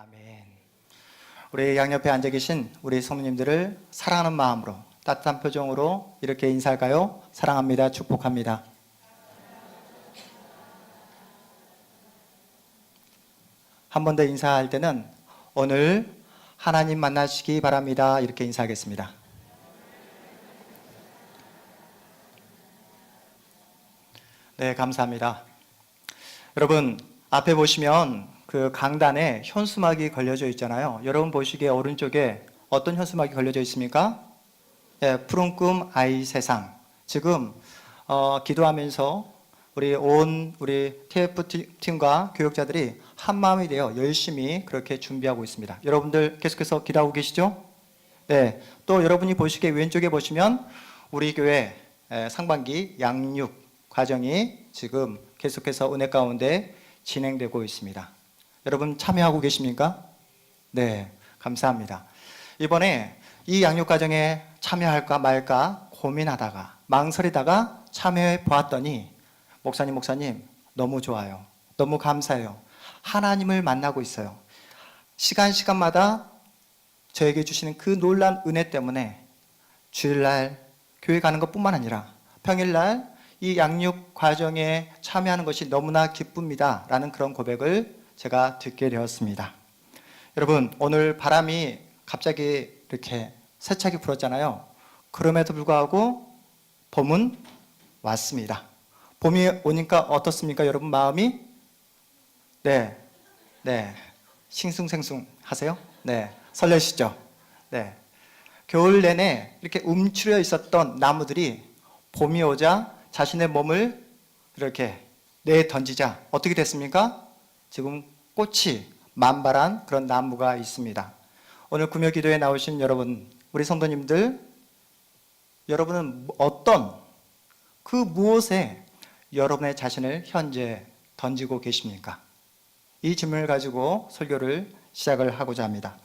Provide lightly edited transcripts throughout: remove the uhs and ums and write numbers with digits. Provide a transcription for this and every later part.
아멘. 우리 양옆에 앉아 계신 우리 성도님들을 사랑하는 마음으로 따뜻한 표정으로 이렇게 인사할까요? 사랑합니다. 축복합니다. 한 번 더 인사할 때는 오늘 하나님 만나시기 바랍니다. 이렇게 인사하겠습니다. 네, 감사합니다. 여러분, 앞에 보시면 그 강단에 현수막이 걸려져 있잖아요. 여러분 보시기에 오른쪽에 어떤 현수막이 걸려져 있습니까? 네, 푸른 꿈 아이 세상. 지금 기도하면서 우리 TF팀과 교육자들이 한 마음이 되어 열심히 그렇게 준비하고 있습니다. 여러분들 계속해서 기도하고 계시죠? 네. 또 여러분이 보시기에 왼쪽에 보시면 우리 교회 상반기 양육 과정이 지금 계속해서 은혜 가운데 진행되고 있습니다. 여러분 참여하고 계십니까? 네, 감사합니다. 이번에 이 양육 과정에 참여할까 말까 고민하다가 망설이다가 참여해 보았더니 목사님 너무 좋아요. 너무 감사해요. 하나님을 만나고 있어요. 시간마다 저에게 주시는 그 놀라운 은혜 때문에 주일날 교회 가는 것뿐만 아니라 평일날 이 양육 과정에 참여하는 것이 너무나 기쁩니다 라는 그런 고백을 제가 듣게 되었습니다. 여러분, 오늘 바람이 갑자기 이렇게 세차게 불었잖아요. 그럼에도 불구하고 봄은 왔습니다. 봄이 오니까 어떻습니까? 여러분 마음이? 네, 싱숭생숭 하세요? 네, 설레시죠? 네, 겨울 내내 이렇게 움츠려 있었던 나무들이 봄이 오자 자신의 몸을 이렇게 내던지자 어떻게 됐습니까? 지금 꽃이 만발한 그런 나무가 있습니다. 오늘 구며 기도에 나오신 여러분, 우리 성도님들, 여러분은 어떤 그 무엇에 여러분의 자신을 현재 던지고 계십니까? 이 질문을 가지고 설교를 시작을 하고자 합니다.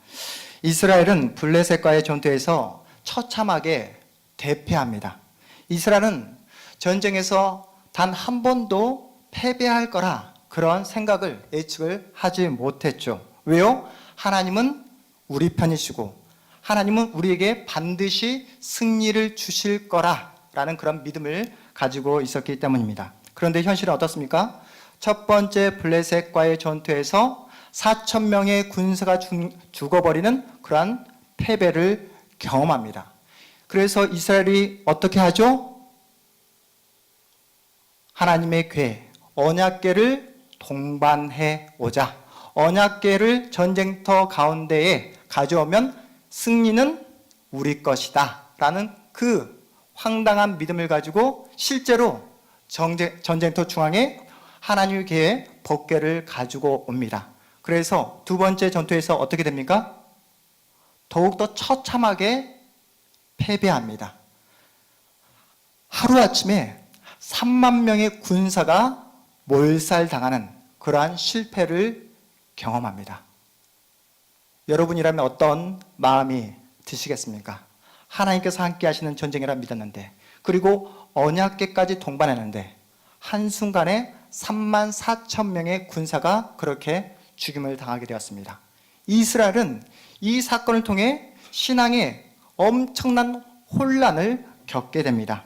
이스라엘은 블레셋과의 전투에서 처참하게 대패합니다. 이스라엘은 전쟁에서 단 한 번도 패배할 거라 그런 생각을 예측을 하지 못했죠. 왜요? 하나님은 우리 편이시고 하나님은 우리에게 반드시 승리를 주실 거라라는 그런 믿음을 가지고 있었기 때문입니다. 그런데 현실은 어떻습니까? 첫 번째 블레셋과의 전투에서 4,000명의 군사가 죽어버리는 그러한 패배를 경험합니다. 그래서 이스라엘이 어떻게 하죠? 하나님의 궤, 언약궤를 동반해 오자. 언약궤를 전쟁터 가운데에 가져오면 승리는 우리 것이다 라는 그 황당한 믿음을 가지고 실제로 전쟁터 중앙에 하나님의 궤의 법궤를 가지고 옵니다. 그래서 두 번째 전투에서 어떻게 됩니까? 더욱더 처참하게 패배합니다. 하루아침에 3만 명의 군사가 몰살당하는 그러한 실패를 경험합니다. 여러분이라면 어떤 마음이 드시겠습니까? 하나님께서 함께 하시는 전쟁이라 믿었는데, 그리고 언약궤까지 동반했는데 한순간에 3만 4천 명의 군사가 그렇게 죽임을 당하게 되었습니다. 이스라엘은 이 사건을 통해 신앙에 엄청난 혼란을 겪게 됩니다.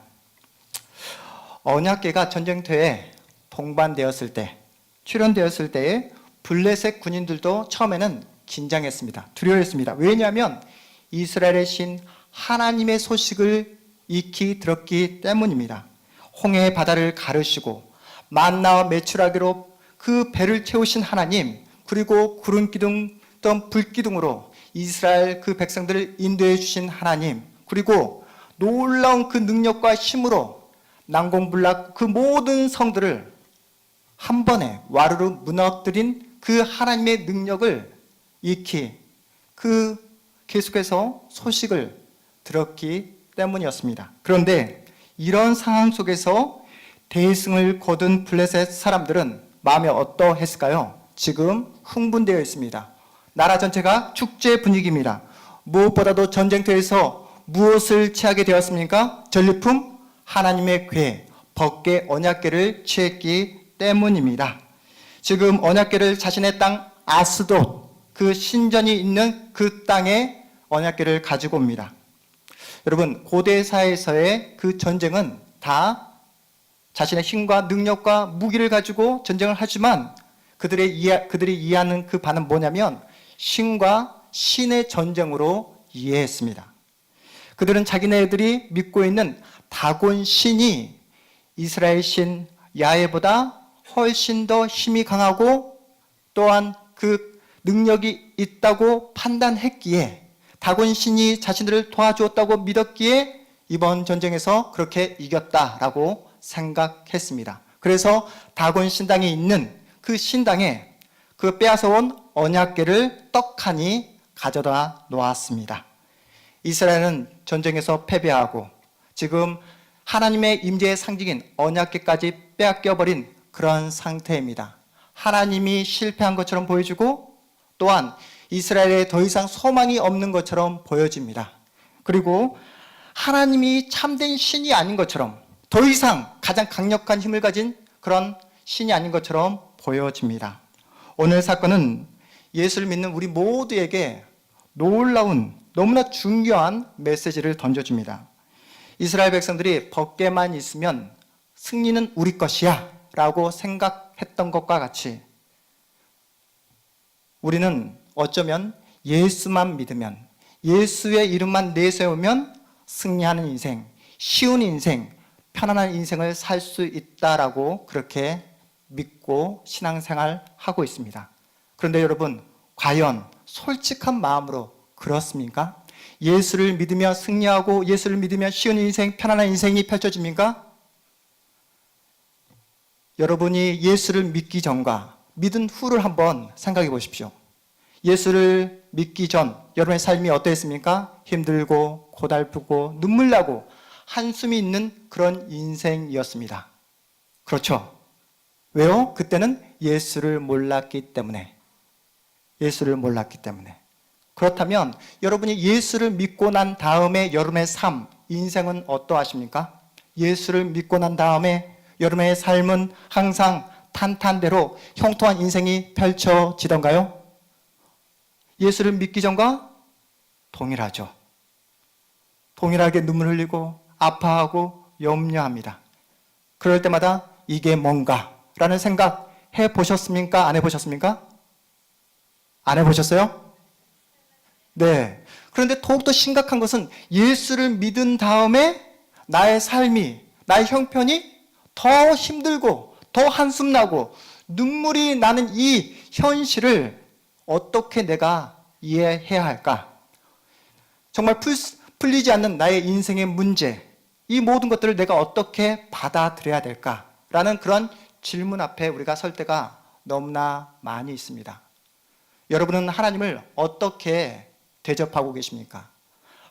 언약궤가 전쟁터에 동반되었을 때, 출현되었을 때에 블레셋 군인들도 처음에는 긴장했습니다. 두려워했습니다. 왜냐하면 이스라엘의 신 하나님의 소식을 익히 들었기 때문입니다. 홍해의 바다를 가르시고 만나와 메추라기로 그 배를 채우신 하나님, 그리고 구름 기둥 또 불기둥으로 이스라엘 그 백성들을 인도해 주신 하나님, 그리고 놀라운 그 능력과 힘으로 난공불락 그 모든 성들을 한 번에 와르르 무너뜨린 그 하나님의 능력을 익히 계속해서 소식을 들었기 때문이었습니다. 그런데 이런 상황 속에서 대승을 거둔 블레셋 사람들은 마음이 어떠했을까요? 지금 흥분되어 있습니다. 나라 전체가 축제 분위기입니다. 무엇보다도 전쟁터에서 무엇을 취하게 되었습니까? 전리품? 하나님의 궤, 법궤, 언약궤를 취했기 때문입니다. 지금 언약궤를 자신의 땅 아스돗, 그 신전이 있는 그 땅에 언약궤를 가지고 옵니다. 여러분, 고대 사회에서의 그 전쟁은 다 자신의 힘과 능력과 무기를 가지고 전쟁을 하지만 그들이 이해하는 그 바는 뭐냐면 신과 신의 전쟁으로 이해했습니다. 그들은 자기네들이 믿고 있는 다곤 신이 이스라엘 신 야훼보다 훨씬 더 힘이 강하고 또한 그 능력이 있다고 판단했기에 다곤 신이 자신들을 도와주었다고 믿었기에 이번 전쟁에서 그렇게 이겼다라고 생각했습니다. 그래서 다곤 신당이 있는 그 신당에 그 빼앗아온 언약궤를 떡하니 가져다 놓았습니다. 이스라엘은 전쟁에서 패배하고 지금 하나님의 임재의 상징인 언약궤까지 빼앗겨버린 그런 상태입니다. 하나님이 실패한 것처럼 보여지고 또한 이스라엘에 더 이상 소망이 없는 것처럼 보여집니다. 그리고 하나님이 참된 신이 아닌 것처럼 더 이상 가장 강력한 힘을 가진 그런 신이 아닌 것처럼 보여집니다. 오늘 사건은 예수를 믿는 우리 모두에게 놀라운 너무나 중요한 메시지를 던져줍니다. 이스라엘 백성들이 벗개만 있으면 승리는 우리 것이야 라고 생각했던 것과 같이 우리는 어쩌면 예수만 믿으면 예수의 이름만 내세우면 승리하는 인생, 쉬운 인생, 편안한 인생을 살 수 있다라고 그렇게 믿고 신앙생활 하고 있습니다. 그런데 여러분, 과연 솔직한 마음으로 그렇습니까? 예수를 믿으며 승리하고 예수를 믿으며 쉬운 인생, 편안한 인생이 펼쳐집니까? 여러분이 예수를 믿기 전과 믿은 후를 한번 생각해 보십시오. 예수를 믿기 전 여러분의 삶이 어떠했습니까? 힘들고 고달프고 눈물 나고 한숨이 있는 그런 인생이었습니다. 그렇죠? 왜요? 그때는 예수를 몰랐기 때문에. 예수를 몰랐기 때문에. 그렇다면 여러분이 예수를 믿고 난 다음에 여러분의 삶, 인생은 어떠하십니까? 예수를 믿고 난 다음에 여러분의 삶은 항상 탄탄대로 형통한 인생이 펼쳐지던가요? 예수를 믿기 전과 동일하죠. 동일하게 눈물 흘리고 아파하고 염려합니다. 그럴 때마다 이게 뭔가 라는 생각 해보셨습니까? 안 해보셨습니까? 안 해보셨어요? 네. 그런데 더욱더 심각한 것은 예수를 믿은 다음에 나의 삶이, 나의 형편이 더 힘들고 더 한숨 나고 눈물이 나는 이 현실을 어떻게 내가 이해해야 할까? 정말 풀리지 않는 나의 인생의 문제, 이 모든 것들을 내가 어떻게 받아들여야 될까라는 그런 질문 앞에 우리가 설 때가 너무나 많이 있습니다. 여러분은 하나님을 어떻게 대접하고 계십니까?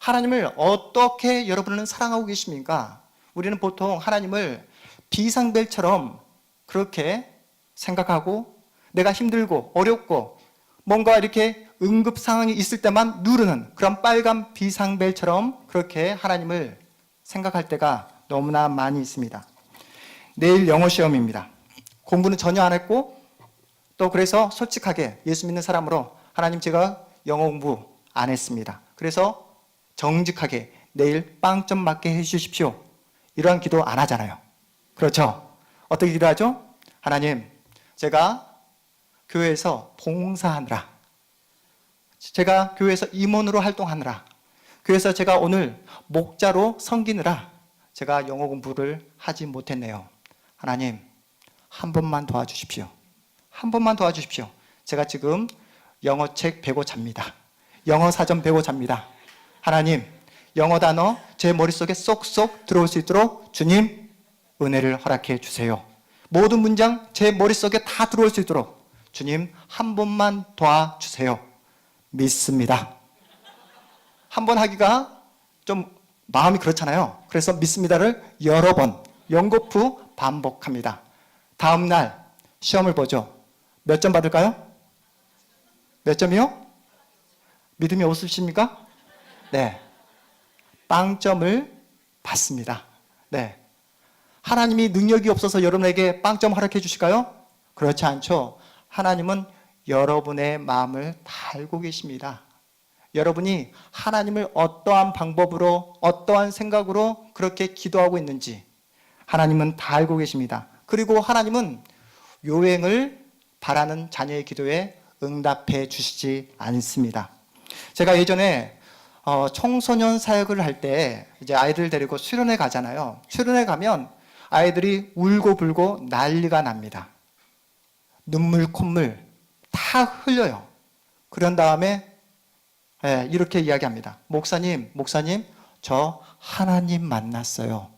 하나님을 어떻게 여러분은 사랑하고 계십니까? 우리는 보통 하나님을 비상벨처럼 그렇게 생각하고 내가 힘들고 어렵고 뭔가 이렇게 응급 상황이 있을 때만 누르는 그런 빨간 비상벨처럼 그렇게 하나님을 생각할 때가 너무나 많이 있습니다. 내일 영어 시험입니다. 공부는 전혀 안 했고 또 그래서 솔직하게 예수 믿는 사람으로 하나님 제가 영어 공부 안 했습니다. 그래서 정직하게 내일 빵점 맞게 해주십시오. 이러한 기도 안 하잖아요. 그렇죠? 어떻게 기도하죠? 하나님, 제가 교회에서 봉사하느라, 제가 교회에서 임원으로 활동하느라, 교회에서 제가 오늘 목자로 섬기느라 제가 영어 공부를 하지 못했네요. 하나님, 한 번만 도와주십시오. 한 번만 도와주십시오. 제가 지금 영어책 배고 잡니다. 영어 사전 배고 잡니다. 하나님, 영어 단어 제 머릿속에 쏙쏙 들어올 수 있도록 주님 은혜를 허락해 주세요. 모든 문장 제 머릿속에 다 들어올 수 있도록 주님 한 번만 도와주세요. 믿습니다. 한 번 하기가 좀 마음이 그렇잖아요. 그래서 믿습니다를 여러 번 연거푸 반복합니다. 다음 날 시험을 보죠. 몇 점 받을까요? 몇 점이요? 믿음이 없으십니까? 네. 빵점을 받습니다. 네. 하나님이 능력이 없어서 여러분에게 빵점 허락해 주실까요? 그렇지 않죠. 하나님은 여러분의 마음을 다 알고 계십니다. 여러분이 하나님을 어떠한 방법으로, 어떠한 생각으로 그렇게 기도하고 있는지 하나님은 다 알고 계십니다. 그리고 하나님은 요행을 바라는 자녀의 기도에 응답해 주시지 않습니다. 제가 예전에 청소년 사역을 할 때 이제 아이들 데리고 수련회 가잖아요. 수련회 가면 아이들이 울고 불고 난리가 납니다. 눈물, 콧물 다 흘려요. 그런 다음에 이렇게 이야기합니다. 목사님, 저 하나님 만났어요.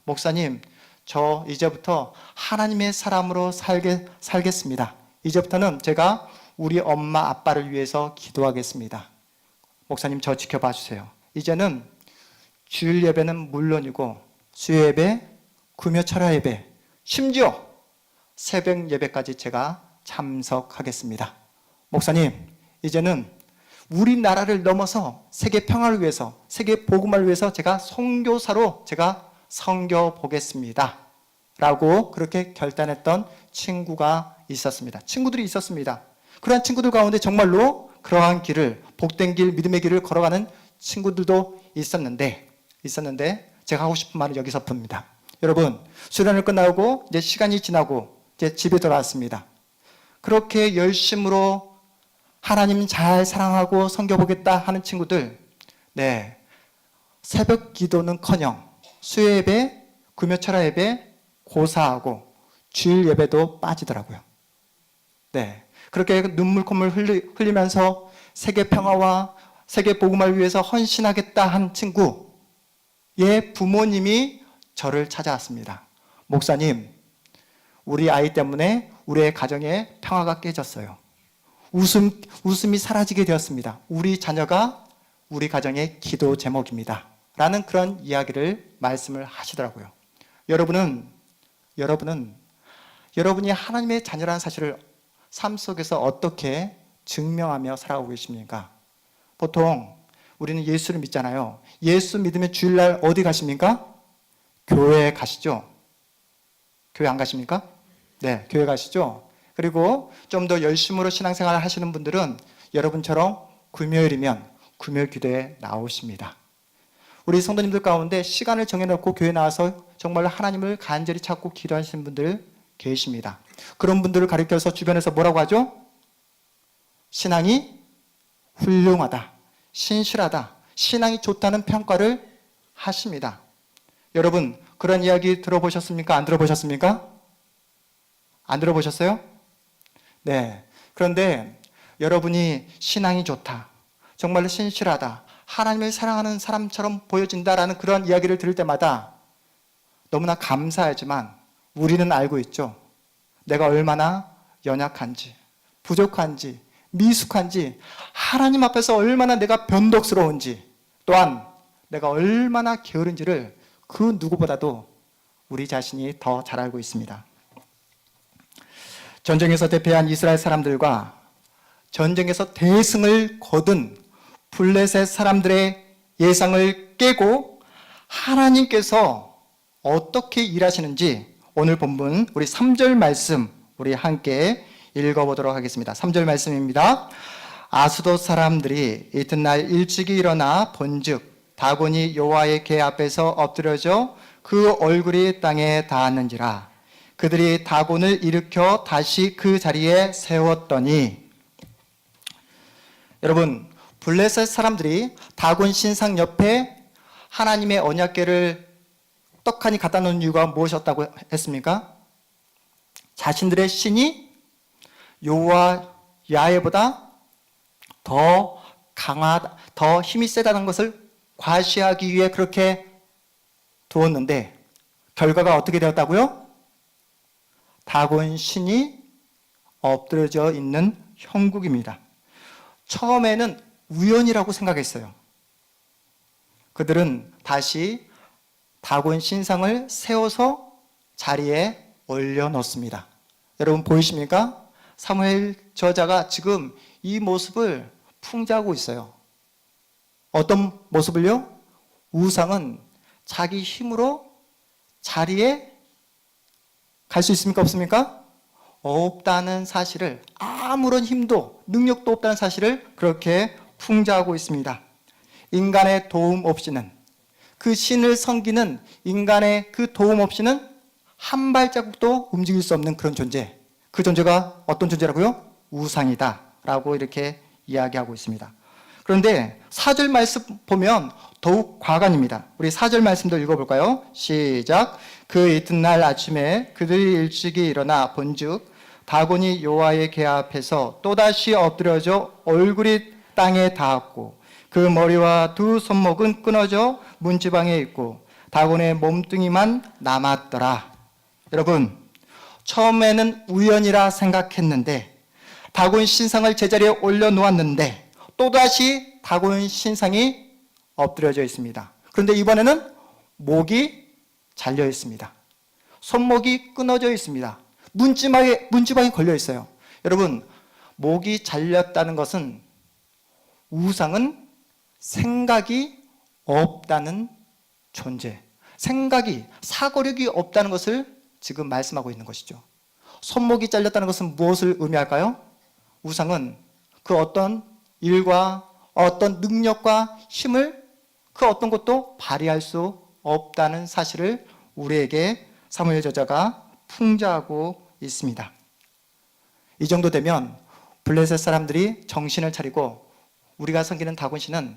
목사님, 저 이제부터 하나님의 사람으로 살겠습니다. 이제부터는 제가 우리 엄마, 아빠를 위해서 기도하겠습니다. 목사님, 저 지켜봐 주세요. 이제는 주일 예배는 물론이고 수요 예배, 금요철야 예배, 심지어 새벽 예배까지 제가 참석하겠습니다. 목사님, 이제는 우리나라를 넘어서 세계 평화를 위해서, 세계 복음을 위해서 제가 선교사로 제가 섬겨 보겠습니다. 라고 그렇게 결단했던 친구가 있었습니다. 친구들이 있었습니다. 그러한 친구들 가운데 정말로 그러한 길을, 복된 길, 믿음의 길을 걸어가는 친구들도 있었는데 제가 하고 싶은 말은 여기서 풉니다. 여러분, 수련을 끝나고 이제 시간이 지나고 이제 집에 돌아왔습니다. 그렇게 열심으로 하나님 잘 사랑하고 섬겨보겠다 하는 친구들, 새벽 기도는커녕 수요 예배, 금요철야 예배 고사하고 주일 예배도 빠지더라고요. 그렇게 눈물 콧물 흘리면서 세계 평화와 세계 복음을 위해서 헌신하겠다 한 친구의 부모님이 저를 찾아왔습니다. 목사님, 우리 아이 때문에 우리의 가정에 평화가 깨졌어요. 웃음이 사라지게 되었습니다. 우리 자녀가 우리 가정의 기도 제목입니다. 라는 그런 이야기를 말씀을 하시더라고요. 여러분이 하나님의 자녀라는 사실을 삶 속에서 어떻게 증명하며 살아가고 계십니까? 보통 우리는 예수를 믿잖아요. 예수 믿으면 주일날 어디 가십니까? 교회에 가시죠. 교회 안 가십니까? 네, 교회 가시죠. 그리고 좀 더 열심으로 신앙생활을 하시는 분들은 여러분처럼 금요일이면 금요일 기도에 나오십니다. 우리 성도님들 가운데 시간을 정해놓고 교회 나와서 정말 하나님을 간절히 찾고 기도하시는 분들 계십니다. 그런 분들을 가리켜서 주변에서 뭐라고 하죠? 신앙이 훌륭하다, 신실하다, 신앙이 좋다는 평가를 하십니다. 여러분, 그런 이야기 들어보셨습니까? 안 들어보셨습니까? 안 들어보셨어요? 네. 그런데 여러분이 신앙이 좋다, 정말 신실하다, 하나님을 사랑하는 사람처럼 보여진다라는 그런 이야기를 들을 때마다 너무나 감사하지만 우리는 알고 있죠. 내가 얼마나 연약한지, 부족한지, 미숙한지, 하나님 앞에서 얼마나 내가 변덕스러운지, 또한 내가 얼마나 게으른지를 그 누구보다도 우리 자신이 더 잘 알고 있습니다. 전쟁에서 대패한 이스라엘 사람들과 전쟁에서 대승을 거둔 블레셋 사람들의 예상을 깨고 하나님께서 어떻게 일하시는지 오늘 본문 우리 3절 말씀 우리 함께 읽어보도록 하겠습니다. 3절 말씀입니다. 아스돗 사람들이 이튿날 일찍이 일어나 본즉 다곤이 여호와의 궤 앞에서 엎드려져 그 얼굴이 땅에 닿았는지라. 그들이 다곤을 일으켜 다시 그 자리에 세웠더니, 여러분, 블레셋 사람들이 다곤 신상 옆에 하나님의 언약궤를 떡하니 갖다 놓은 이유가 무엇이었다고 했습니까? 자신들의 신이 여호와 야훼보다 더 강하다, 더 힘이 세다는 것을 과시하기 위해 그렇게 두었는데 결과가 어떻게 되었다고요? 다곤 신이 엎드려져 있는 형국입니다. 처음에는 우연이라고 생각했어요. 그들은 다시 다곤 신상을 세워서 자리에 올려놓습니다. 여러분 보이십니까? 사무엘 저자가 지금 이 모습을 풍자하고 있어요. 어떤 모습을요? 우상은 자기 힘으로 자리에 갈 수 있습니까? 없습니까? 없다는 사실을, 아무런 힘도 능력도 없다는 사실을 그렇게 풍자하고 있습니다. 인간의 도움 없이는, 그 신을 섬기는 인간의 그 도움 없이는 한 발자국도 움직일 수 없는 그런 존재, 그 존재가 어떤 존재라고요? 우상이다 라고 이렇게 이야기하고 있습니다. 그런데 4절 말씀 보면 더욱 과간입니다. 우리 4절 말씀도 읽어볼까요? 시작. 그 이튿날 아침에 그들이 일찍이 일어나 본즉 다곤이 여호와의 궤 앞에서 또다시 엎드려져 얼굴이 땅에 닿았고 그 머리와 두 손목은 끊어져 문지방에 있고 다곤의 몸뚱이만 남았더라. 여러분, 처음에는 우연이라 생각했는데 다곤 신상을 제자리에 올려놓았는데 또다시 다곤 신상이 엎드려져 있습니다. 그런데 이번에는 목이 잘려 있습니다. 손목이 끊어져 있습니다. 문지방에 걸려 있어요. 여러분, 목이 잘렸다는 것은, 우상은 생각이 없다는 존재, 생각이, 사고력이 없다는 것을 지금 말씀하고 있는 것이죠. 손목이 잘렸다는 것은 무엇을 의미할까요? 우상은 그 어떤 일과 어떤 능력과 힘을, 그 어떤 것도 발휘할 수 없다는 사실을 우리에게 사무엘 저자가 풍자하고 있습니다. 이 정도 되면 블레셋 사람들이 정신을 차리고 우리가 섬기는 다곤신은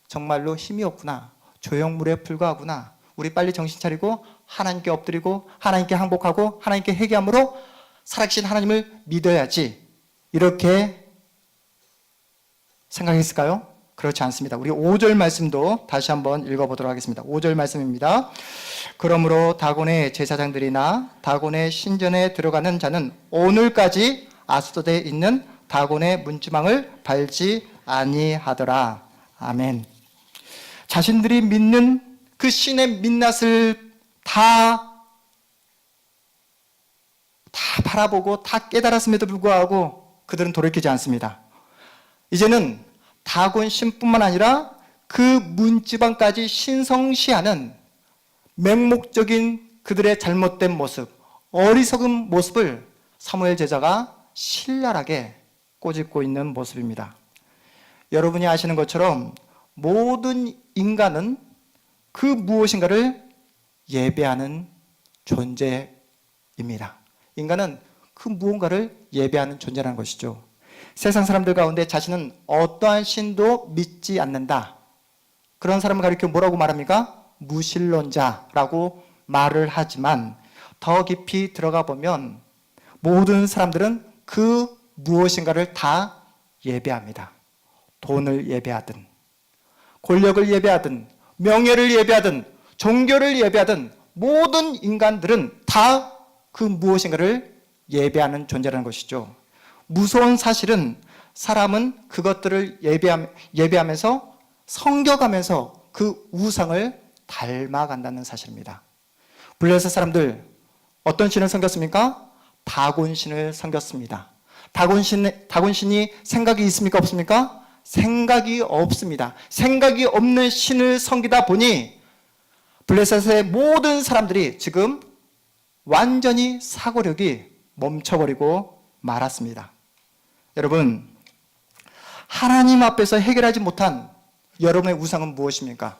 정말로 힘이 없구나, 조형물에 불과하구나, 우리 빨리 정신 차리고 하나님께 엎드리고 하나님께 항복하고 하나님께 회개함으로 살아계신 하나님을 믿어야지, 이렇게 생각했을까요? 그렇지 않습니다. 우리 5절 말씀도 다시 한번 읽어보도록 하겠습니다. 5절 말씀입니다. 그러므로 다곤의 제사장들이나 다곤의 신전에 들어가는 자는 오늘까지 아스도드에 있는 다곤의 문지방을 밟지 아니하더라. 아멘. 자신들이 믿는 그 신의 민낯을 다 바라보고 다 깨달았음에도 불구하고 그들은 돌이키지 않습니다. 이제는 다곤 신뿐만 아니라 그 문지방까지 신성시하는 맹목적인 그들의 잘못된 모습, 어리석은 모습을 사무엘 제자가 신랄하게 꼬집고 있는 모습입니다. 여러분이 아시는 것처럼 모든 인간은 그 무엇인가를 예배하는 존재입니다. 인간은 그 무언가를 예배하는 존재라는 것이죠. 세상 사람들 가운데 자신은 어떠한 신도 믿지 않는다, 그런 사람을 가리켜 뭐라고 말합니까? 무신론자라고 말을 하지만 더 깊이 들어가 보면 모든 사람들은 그 무엇인가를 다 예배합니다. 돈을 예배하든, 권력을 예배하든, 명예를 예배하든, 종교를 예배하든, 모든 인간들은 다 그 무엇인가를 예배하는 존재라는 것이죠. 무서운 사실은 사람은 그것들을 예배하면서, 섬겨가면서 그 우상을 닮아간다는 사실입니다. 블레셋 사람들 어떤 신을 섬겼습니까? 다곤신을 섬겼습니다. 다곤신이 생각이 있습니까? 없습니까? 생각이 없습니다. 생각이 없는 신을 섬기다 보니 블레셋의 모든 사람들이 지금 완전히 사고력이 멈춰버리고 말았습니다. 여러분, 하나님 앞에서 해결하지 못한 여러분의 우상은 무엇입니까?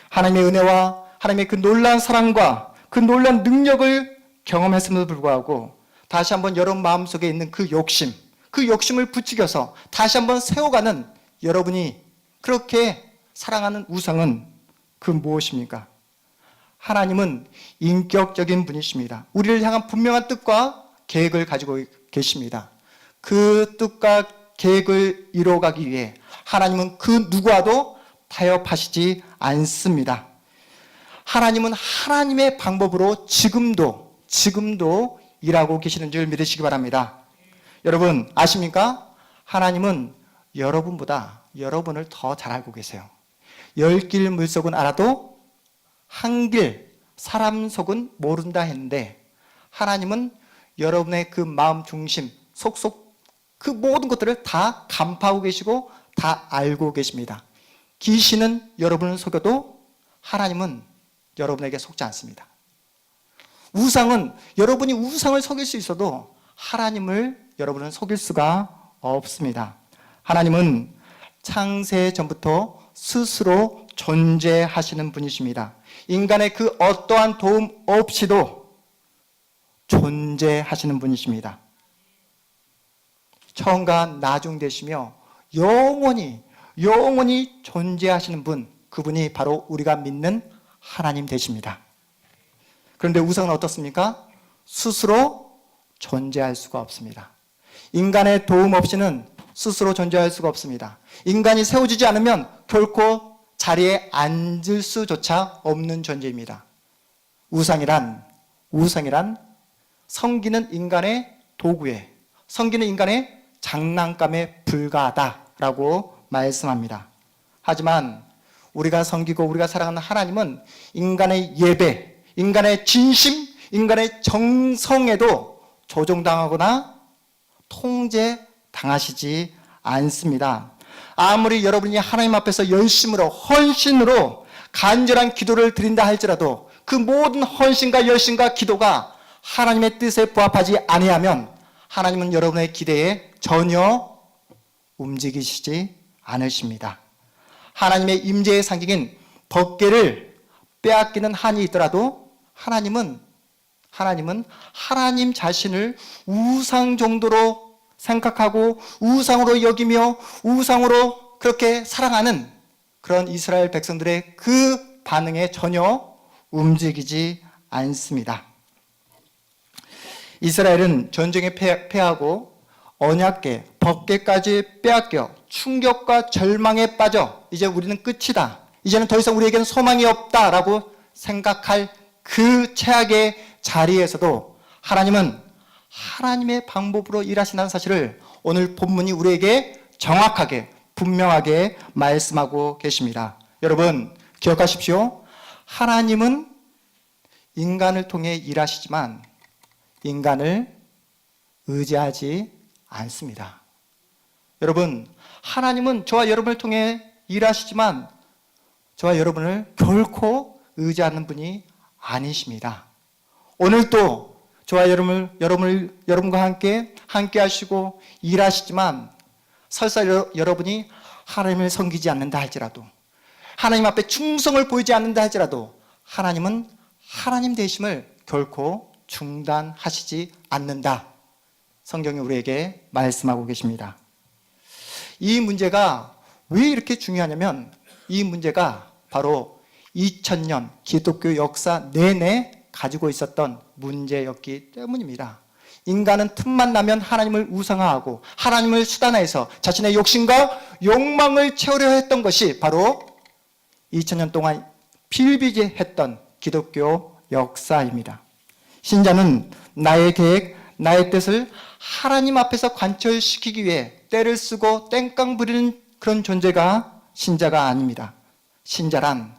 하나님의 은혜와 하나님의 그 놀라운 사랑과 그 놀라운 능력을 경험했음에도 불구하고 다시 한번 여러분 마음속에 있는 그 욕심을 부추겨서 다시 한번 세워가는 여러분이 그렇게 사랑하는 우상은 그 무엇입니까? 하나님은 인격적인 분이십니다. 우리를 향한 분명한 뜻과 계획을 가지고 계십니다. 그 뜻과 계획을 이루어가기 위해 하나님은 그 누구와도 타협하시지 않습니다. 하나님은 하나님의 방법으로 지금도 일하고 계시는 줄 믿으시기 바랍니다. 여러분 아십니까? 하나님은 여러분보다 여러분을 더 잘 알고 계세요. 10길 물속은 알아도 한 길 사람 속은 모른다 했는데, 하나님은 여러분의 그 마음 중심, 속속 그 모든 것들을 다 간파하고 계시고 다 알고 계십니다. 귀신은 여러분을 속여도 하나님은 여러분에게 속지 않습니다. 우상은 여러분이 우상을 속일 수 있어도 하나님을 여러분은 속일 수가 없습니다. 하나님은 창세 전부터 스스로 존재하시는 분이십니다. 인간의 그 어떠한 도움 없이도 존재하시는 분이십니다. 처음과 나중 되시며 영원히 존재하시는 분, 그분이 바로 우리가 믿는 하나님 되십니다. 그런데 우상은 어떻습니까? 스스로 존재할 수가 없습니다. 인간의 도움 없이는 스스로 존재할 수가 없습니다. 인간이 세워지지 않으면 결코 자리에 앉을 수조차 없는 존재입니다. 우상이란 섬기는 인간의 도구에, 섬기는 인간의 장난감에 불과하다라고 말씀합니다. 하지만 우리가 섬기고 우리가 사랑하는 하나님은 인간의 예배, 인간의 진심, 인간의 정성에도 조종당하거나 통제당하시지 않습니다. 아무리 여러분이 하나님 앞에서 열심으로, 헌신으로 간절한 기도를 드린다 할지라도 그 모든 헌신과 열심과 기도가 하나님의 뜻에 부합하지 아니하면 하나님은 여러분의 기대에 전혀 움직이시지 않으십니다. 하나님의 임재의 상징인 법궤를 빼앗기는 한이 있더라도 하나님은 하나님 자신을 우상 정도로 생각하고 우상으로 여기며 우상으로 그렇게 사랑하는 그런 이스라엘 백성들의 그 반응에 전혀 움직이지 않습니다. 이스라엘은 전쟁에 패하고 언약궤, 법궤까지 빼앗겨 충격과 절망에 빠져 이제 우리는 끝이다, 이제는 더 이상 우리에게는 소망이 없다라고 생각할 그 최악의 자리에서도 하나님은 하나님의 방법으로 일하신다는 사실을 오늘 본문이 우리에게 정확하게 분명하게 말씀하고 계십니다. 여러분 기억하십시오. 하나님은 인간을 통해 일하시지만 인간을 의지하지 않습니다. 여러분, 하나님은 저와 여러분을 통해 일하시지만 저와 여러분을 결코 의지하는 분이 아니십니다. 오늘도 저와 여러분과 함께 하시고 일하시지만 설사 여러분이 하나님을 섬기지 않는다 할지라도, 하나님 앞에 충성을 보이지 않는다 할지라도 하나님은 하나님 되심을 결코 중단하시지 않는다. 성경이 우리에게 말씀하고 계십니다. 이 문제가 왜 이렇게 중요하냐면 이 문제가 바로 2000년 기독교 역사 내내 가지고 있었던 문제였기 때문입니다. 인간은 틈만 나면 하나님을 우상화하고 하나님을 수단화해서 자신의 욕심과 욕망을 채우려 했던 것이 바로 2000년 동안 비일비재했던 기독교 역사입니다. 신자는 나의 계획, 나의 뜻을 하나님 앞에서 관철시키기 위해 때를 쓰고 땡깡 부리는 그런 존재가 신자가 아닙니다. 신자란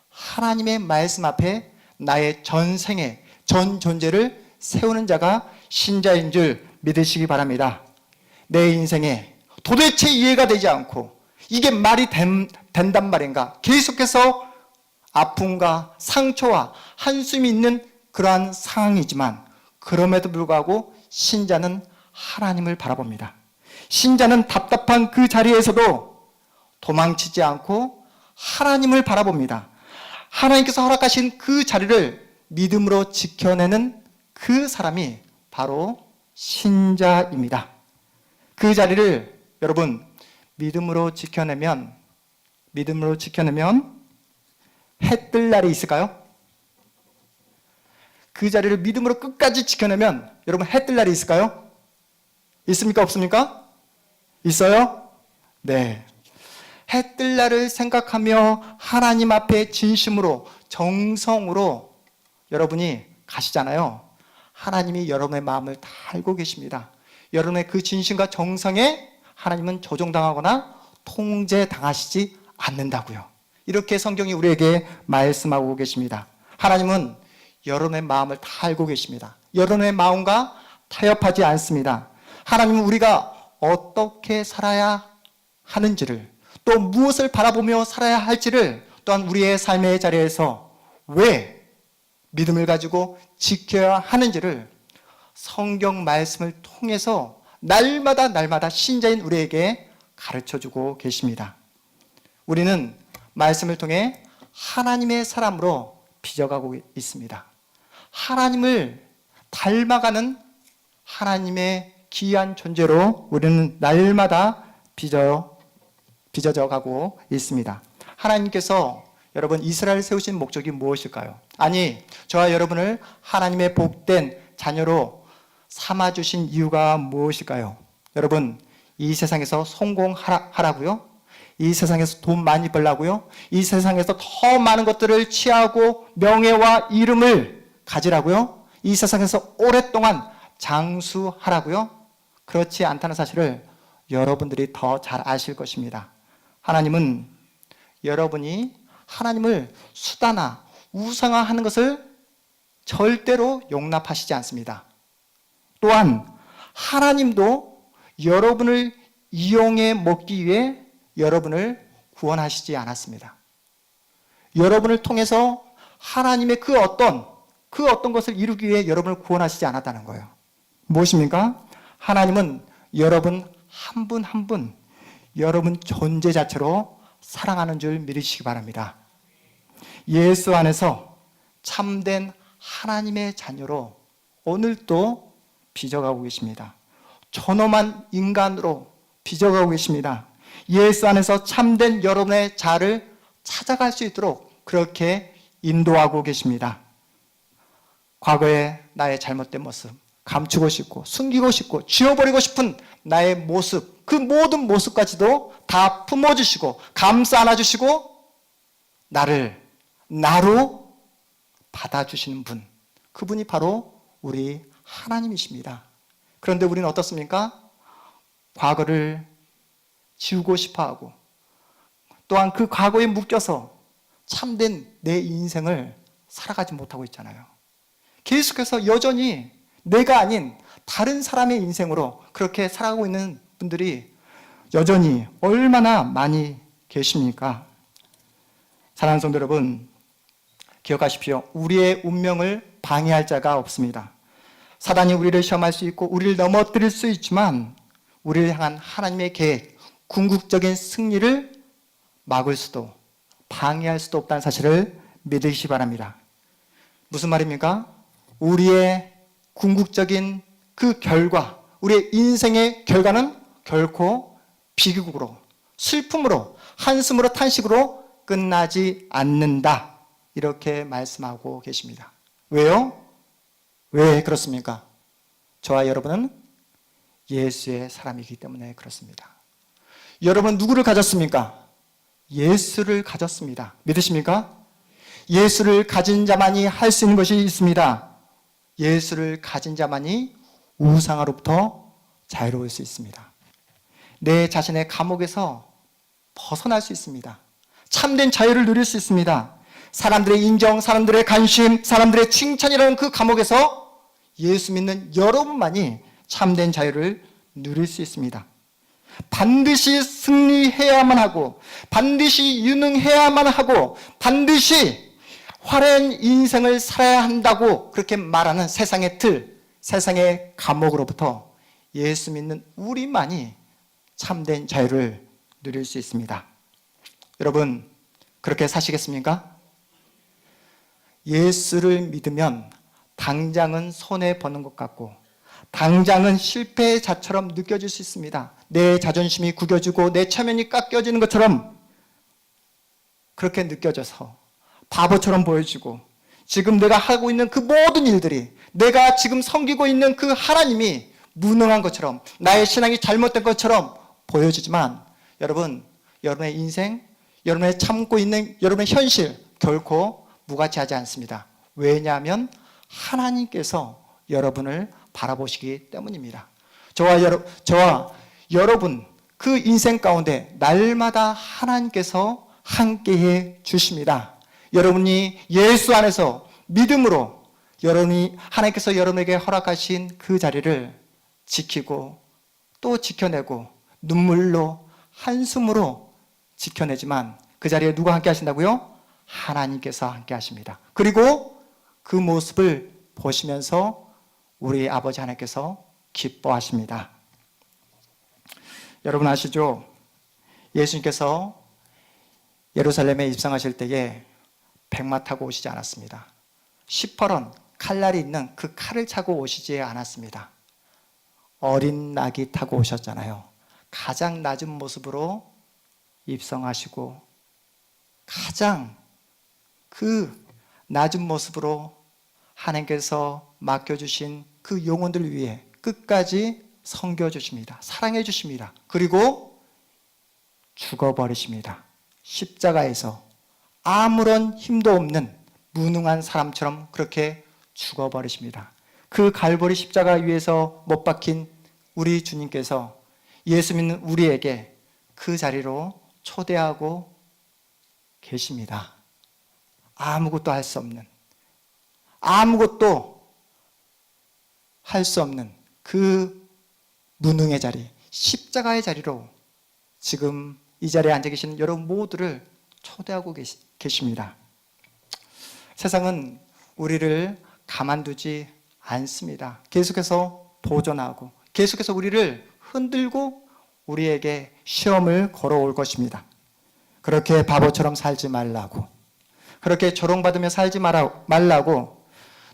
하나님의 말씀 앞에 나의 전생에 전 존재를 세우는 자가 신자인 줄 믿으시기 바랍니다. 내 인생에 도대체 이해가 되지 않고 이게 말이 된단 말인가, 계속해서 아픔과 상처와 한숨이 있는 그러한 상황이지만 그럼에도 불구하고 신자는 하나님을 바라봅니다. 신자는 답답한 그 자리에서도 도망치지 않고 하나님을 바라봅니다. 하나님께서 허락하신 그 자리를 믿음으로 지켜내는 그 사람이 바로 신자입니다. 그 자리를 여러분 믿음으로 지켜내면 해 뜰 날이 있을까요? 그 자리를 믿음으로 끝까지 지켜내면 여러분 해 뜰 날이 있을까요? 있습니까? 없습니까? 있어요? 네. 해 뜰 날을 생각하며 하나님 앞에 진심으로 정성으로 여러분이 가시잖아요. 하나님이 여러분의 마음을 다 알고 계십니다. 여러분의 그 진심과 정성에 하나님은 조종당하거나 통제당하시지 않는다고요. 이렇게 성경이 우리에게 말씀하고 계십니다. 하나님은 여러분의 마음을 다 알고 계십니다. 여러분의 마음과 타협하지 않습니다. 하나님은 우리가 어떻게 살아야 하는지를, 또 무엇을 바라보며 살아야 할지를 또한 우리의 삶의 자리에서 왜 믿음을 가지고 지켜야 하는지를 성경 말씀을 통해서 날마다 신자인 우리에게 가르쳐주고 계십니다. 우리는 말씀을 통해 하나님의 사람으로 빚어가고 있습니다. 하나님을 닮아가는 하나님의 귀한 존재로 우리는 날마다 빚어져 가고 있습니다. 하나님께서 여러분 이스라엘 세우신 목적이 무엇일까요? 아니, 저와 여러분을 하나님의 복된 자녀로 삼아주신 이유가 무엇일까요? 여러분, 이 세상에서 성공하라고요? 이 세상에서 돈 많이 벌라고요? 이 세상에서 더 많은 것들을 취하고 명예와 이름을 가지라고요? 이 세상에서 오랫동안 장수하라고요? 그렇지 않다는 사실을 여러분들이 더 잘 아실 것입니다. 하나님은 여러분이 하나님을 수단화, 우상화하는 것을 절대로 용납하시지 않습니다. 또한 하나님도 여러분을 이용해 먹기 위해 여러분을 구원하시지 않았습니다. 여러분을 통해서 하나님의 그 어떤 것을 이루기 위해 여러분을 구원하시지 않았다는 거예요. 무엇입니까? 하나님은 여러분 한 분 한 분, 여러분 존재 자체로 사랑하는 줄 믿으시기 바랍니다. 예수 안에서 참된 하나님의 자녀로 오늘도 빚어가고 계십니다. 존엄한 인간으로 빚어가고 계십니다. 예수 안에서 참된 여러분의 자아를 찾아갈 수 있도록 그렇게 인도하고 계십니다. 과거의 나의 잘못된 모습, 감추고 싶고 숨기고 싶고 지워버리고 싶은 나의 모습, 그 모든 모습까지도 다 품어주시고 감싸 안아주시고 나로 받아주시는 분, 그분이 바로 우리 하나님이십니다. 그런데 우리는 어떻습니까? 과거를 지우고 싶어하고 또한 그 과거에 묶여서 참된 내 인생을 살아가지 못하고 있잖아요. 계속해서 여전히 내가 아닌 다른 사람의 인생으로 그렇게 살아가고 있는 분들이 여전히 얼마나 많이 계십니까? 사랑하는 성도 여러분, 기억하십시오. 우리의 운명을 방해할 자가 없습니다. 사단이 우리를 시험할 수 있고 우리를 넘어뜨릴 수 있지만 우리를 향한 하나님의 계획, 궁극적인 승리를 막을 수도 방해할 수도 없다는 사실을 믿으시기 바랍니다. 무슨 말입니까? 우리의 궁극적인 그 결과, 우리의 인생의 결과는 결코 비극으로, 슬픔으로, 한숨으로, 탄식으로 끝나지 않는다. 이렇게 말씀하고 계십니다. 왜요? 왜 그렇습니까? 저와 여러분은 예수의 사람이기 때문에 그렇습니다. 여러분 누구를 가졌습니까? 예수를 가졌습니다. 믿으십니까? 예수를 가진 자만이 할 수 있는 것이 있습니다. 예수를 가진 자만이 우상으로부터 자유로울 수 있습니다. 내 자신의 감옥에서 벗어날 수 있습니다. 참된 자유를 누릴 수 있습니다. 사람들의 인정, 사람들의 관심, 사람들의 칭찬이라는 그 감옥에서 예수 믿는 여러분만이 참된 자유를 누릴 수 있습니다. 반드시 승리해야만 하고 반드시 유능해야만 하고 반드시 화려한 인생을 살아야 한다고 그렇게 말하는 세상의 틀, 세상의 감옥으로부터 예수 믿는 우리만이 참된 자유를 누릴 수 있습니다. 여러분, 그렇게 사시겠습니까? 예수를 믿으면 당장은 손해보는 것 같고 당장은 실패의 자처럼 느껴질 수 있습니다. 내 자존심이 구겨지고 내 체면이 깎여지는 것처럼 그렇게 느껴져서 바보처럼 보여지고 지금 내가 하고 있는 그 모든 일들이 내가 지금 섬기고 있는 그 하나님이 무능한 것처럼 나의 신앙이 잘못된 것처럼 보여지지만 여러분, 여러분의 인생, 여러분의 참고 있는 여러분의 현실 결코 무가치하지 않습니다. 왜냐하면 하나님께서 여러분을 바라보시기 때문입니다. 저와 여러분 그 인생 가운데 날마다 하나님께서 함께해 주십니다. 여러분이 예수 안에서 믿음으로 하나님께서 여러분에게 허락하신 그 자리를 지키고 또 지켜내고 눈물로 한숨으로 지켜내지만 그 자리에 누가 함께 하신다고요? 하나님께서 함께 하십니다. 그리고 그 모습을 보시면서 우리 아버지 하나님께서 기뻐하십니다. 여러분 아시죠? 예수님께서 예루살렘에 입성하실 때에 백마 타고 오시지 않았습니다. 시퍼런 칼날이 있는 그 칼을 차고 오시지 않았습니다. 어린 낙이 타고 오셨잖아요. 가장 낮은 모습으로 입성하시고 가장 그 낮은 모습으로 하나님께서 맡겨주신 그 영혼들 위해 끝까지 섬겨주십니다. 사랑해 주십니다. 그리고 죽어버리십니다. 십자가에서 아무런 힘도 없는 무능한 사람처럼 그렇게 죽어버리십니다. 그 갈보리 십자가 위에서 못 박힌 우리 주님께서 예수 믿는 우리에게 그 자리로 초대하고 계십니다. 아무것도 할 수 없는, 아무것도 할 수 없는 그 무능의 자리, 십자가의 자리로 지금 이 자리에 앉아 계시는 여러분 모두를 초대하고 계십니다. 세상은 우리를 가만두지 않습니다. 계속해서 도전하고 계속해서 우리를 흔들고 우리에게 시험을 걸어올 것입니다. 그렇게 바보처럼 살지 말라고, 그렇게 조롱받으며 살지 말라고,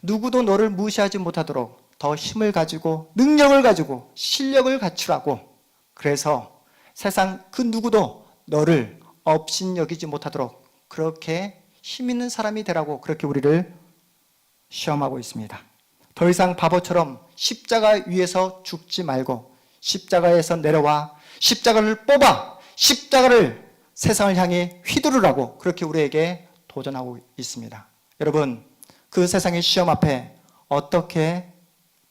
누구도 너를 무시하지 못하도록 더 힘을 가지고 능력을 가지고 실력을 갖추라고, 그래서 세상 그 누구도 너를 업신여기지 못하도록 그렇게 힘 있는 사람이 되라고 그렇게 우리를 시험하고 있습니다. 더 이상 바보처럼 십자가 위에서 죽지 말고 십자가에서 내려와 십자가를 뽑아 십자가를 세상을 향해 휘두르라고 그렇게 우리에게 도전하고 있습니다. 여러분, 그 세상의 시험 앞에 어떻게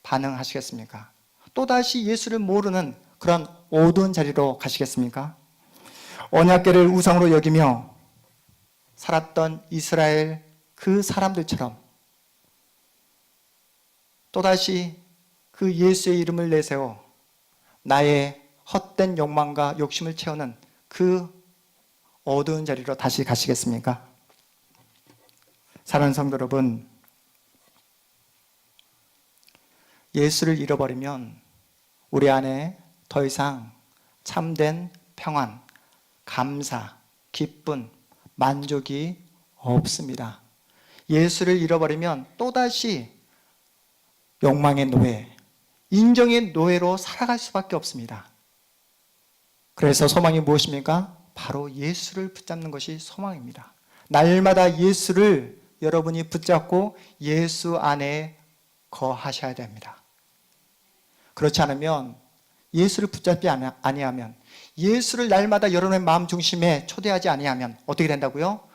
반응하시겠습니까? 또다시 예수를 모르는 그런 어두운 자리로 가시겠습니까? 언약궤를 우상으로 여기며 살았던 이스라엘 그 사람들처럼 또다시 그 예수의 이름을 내세워 나의 헛된 욕망과 욕심을 채우는 그 어두운 자리로 다시 가시겠습니까? 사랑하는 성도 여러분, 예수를 잃어버리면 우리 안에 더 이상 참된 평안, 감사, 기쁨, 만족이 없습니다. 예수를 잃어버리면 또다시 욕망의 노예, 인정의 노예로 살아갈 수밖에 없습니다. 그래서 소망이 무엇입니까? 바로 예수를 붙잡는 것이 소망입니다. 날마다 예수를 여러분이 붙잡고 예수 안에 거하셔야 됩니다. 그렇지 않으면, 예수를 붙잡지 아니하면, 예수를 날마다 여러분의 마음 중심에 초대하지 아니하면 어떻게 된다고요?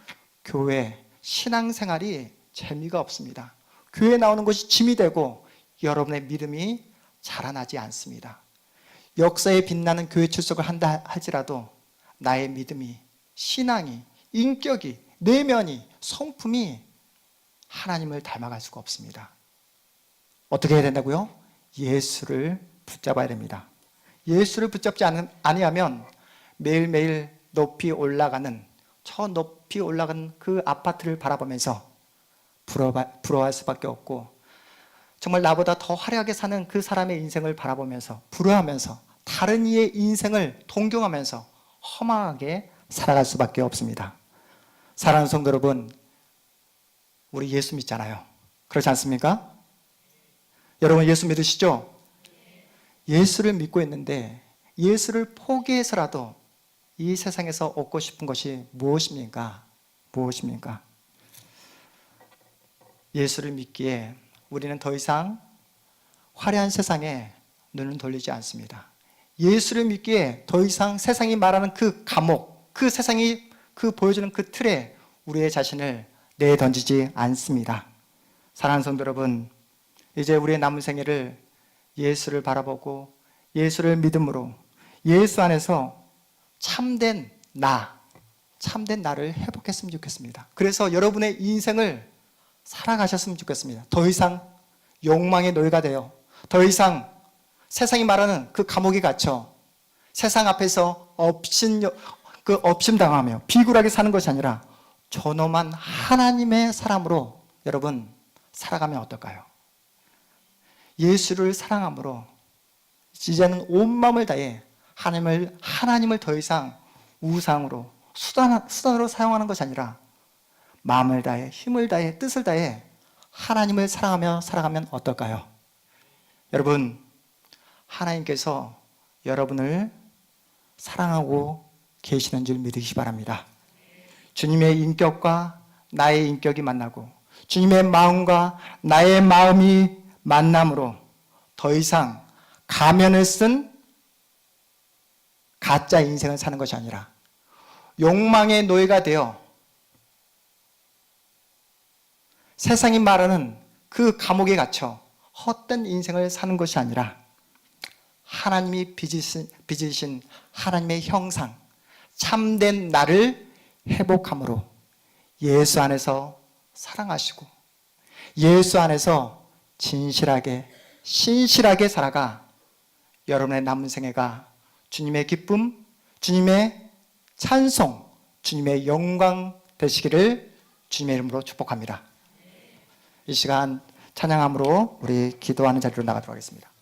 교회, 신앙생활이 재미가 없습니다. 교회에 나오는 것이 짐이 되고 여러분의 믿음이 자라나지 않습니다. 역사에 빛나는 교회 출석을 한다 할지라도 나의 믿음이, 신앙이, 인격이, 내면이, 성품이 하나님을 닮아갈 수가 없습니다. 어떻게 해야 된다고요? 예수를 붙잡아야 됩니다. 예수를 붙잡지 아니하면 매일매일 높이 올라가는, 저 높이 올라가는 그 아파트를 바라보면서 부러워할 수밖에 없고, 정말 나보다 더 화려하게 사는 그 사람의 인생을 바라보면서 부러워하면서 다른 이의 인생을 동경하면서 허망하게 살아갈 수밖에 없습니다. 사랑하는 성도 여러분, 우리 예수 믿잖아요. 그렇지 않습니까? 여러분 예수 믿으시죠? 예수를 믿고 있는데 예수를 포기해서라도 이 세상에서 얻고 싶은 것이 무엇입니까? 무엇입니까? 예수를 믿기에 우리는 더 이상 화려한 세상에 눈을 돌리지 않습니다. 예수를 믿기에 더 이상 세상이 말하는 그 감옥, 그 세상이 보여주는 그 틀에 우리의 자신을 내던지지 않습니다. 사랑하는 성도 여러분, 이제 우리의 남은 생애를 예수를 바라보고 예수를 믿음으로 예수 안에서 참된 나를 회복했으면 좋겠습니다. 그래서 여러분의 인생을 살아가셨으면 좋겠습니다. 더 이상 욕망의 노예가 되어, 더 이상 세상이 말하는 그 감옥에 갇혀 세상 앞에서 업심당하며 비굴하게 사는 것이 아니라 존엄한 하나님의 사람으로 여러분 살아가면 어떨까요? 예수를 사랑함으로 이제는 온 마음을 다해 하나님을 더 이상 우상으로 수단으로 사용하는 것이 아니라 마음을 다해 힘을 다해 뜻을 다해 하나님을 사랑하며 살아가면 어떨까요? 여러분, 하나님께서 여러분을 사랑하고 계시는 줄 믿으시기 바랍니다. 주님의 인격과 나의 인격이 만나고 주님의 마음과 나의 마음이 만남으로 더 이상 가면을 쓴 가짜 인생을 사는 것이 아니라 욕망의 노예가 되어 세상이 말하는 그 감옥에 갇혀 헛된 인생을 사는 것이 아니라 하나님이 빚으신 하나님의 형상, 참된 나를 회복함으로 예수 안에서 사랑하시고 예수 안에서 진실하게 신실하게 살아가 여러분의 남은 생애가 주님의 기쁨, 주님의 찬송, 주님의 영광 되시기를 주님의 이름으로 축복합니다. 이 시간 찬양함으로 우리 기도하는 자리로 나가도록 하겠습니다.